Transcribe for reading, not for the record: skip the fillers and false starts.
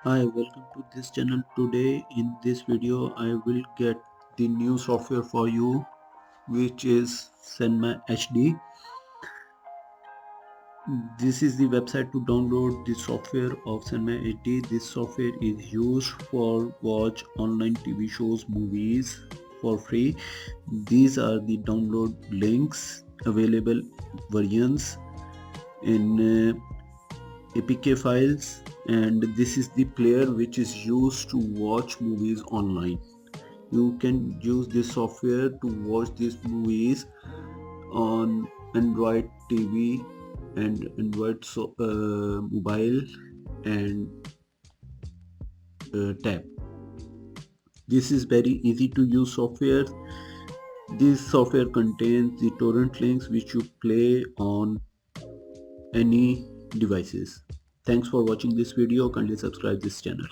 Hi, welcome to this channel. Today in this video I will get the new software for you, which is Cinema HD. This is the website to download the software of Cinema HD. This software is used for watch online TV shows, movies for free. These are the download links, available versions in APK files, and this is the player which is used to watch movies online. You can use this software to watch these movies on Android TV and Android mobile and tab. This is very easy to use software. This software contains the torrent links which you play on any devices. Thanks for watching this video. Kindly subscribe this channel.